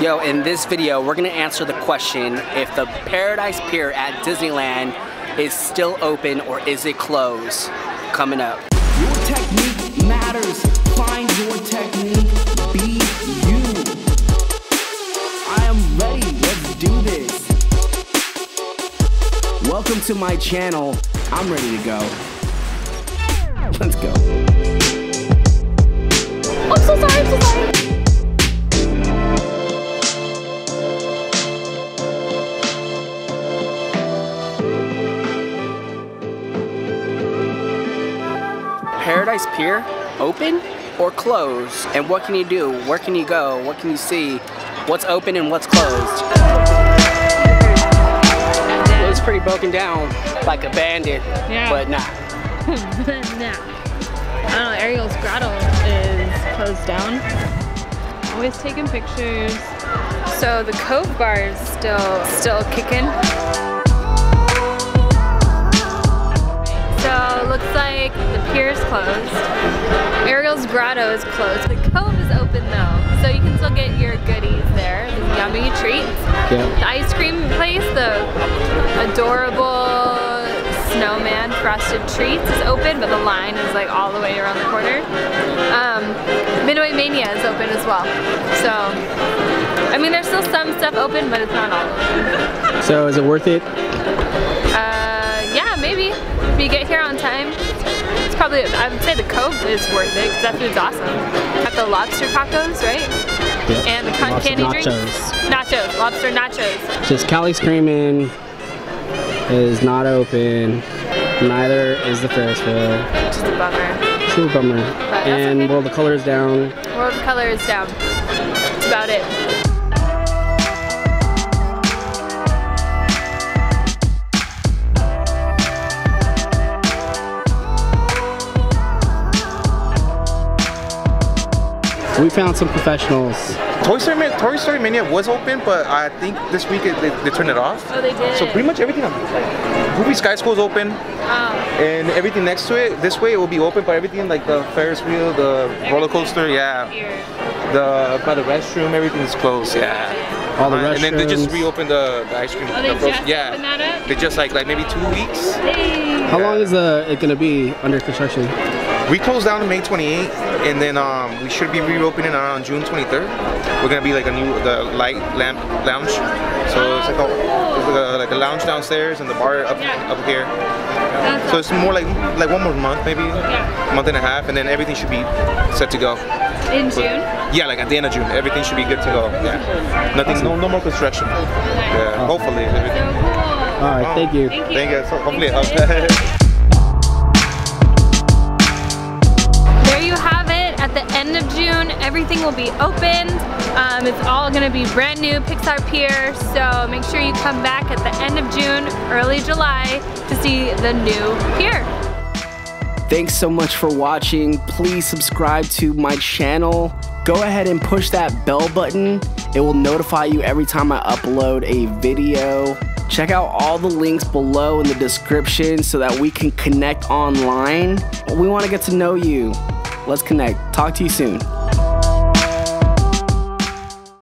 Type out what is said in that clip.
Yo, in this video, we're gonna answer the question if the Paradise Pier at Disneyland is still open or is it closed? Coming up. Your technique matters. Find your technique. Be you. I am ready. Let's do this. Welcome to my channel. I'm ready to go. Let's go. I'm so sorry. I'm so sorry. Paradise Pier open or closed? And what can you do? Where can you go? What can you see? What's open and what's closed? It was pretty broken down, like abandoned, but nah. Nah. I don't know, Ariel's grotto is closed down. Always taking pictures. So the Cove Bar is still kicking. So it looks like the pier is closed. Ariel's grotto is closed. The Cove is open though, so you can still get your goodies there. The yummy treats. Yeah. The ice cream place, the adorable snowman frosted treats is open, but the line is like all the way around the corner. Midway Mania is open as well. So, I mean, there's still some stuff open, but it's not all open. So is it worth it? Yeah, maybe. If you get here on time, it's probably, I would say the Cove is worth it, because that food's awesome. Got the lobster tacos, right? Yeah. And the cotton candy drinks. Nachos, lobster nachos. Just Cali Screamin' is not open. Neither is the Ferris wheel. Which is a bummer. True bummer. And okay. World of Color is down. World of Color is down. That's about it. We found some professionals. Toy Story Mania was open, but I think this week they turned it off. Oh, they did. So pretty much everything, like Movie Sky School is open, and everything next to it, this way it will be open, but everything like the Ferris wheel, the roller coaster, by the restroom, everything's closed, All the restrooms. And then they just reopened the ice cream. Oh, they just opened that up? They just like maybe 2 weeks. Hey. How long is it gonna be under construction? We closed down on May 28th, and then we should be reopening around June 23rd. We're gonna be like the light lamp lounge. So it's like a lounge downstairs and the bar up here. So it's more like 1 more month, maybe a month and a half, and then everything should be set to go. In June? Yeah, like at the end of June, everything should be good to go. Yeah, nothing, no more construction. Yeah, hopefully. Everything. So cool. All right, thank you. Thank you. So hopefully it helps. There you have it. At the end of June, everything will be opened. It's all going to be brand new Pixar Pier, so make sure you come back at the end of June, early July to see the new pier. Thanks so much for watching. Please subscribe to my channel. Go ahead and push that bell button. It will notify you every time I upload a video. Check out all the links below in the description so that we can connect online. We want to get to know you. Let's connect. Talk to you soon.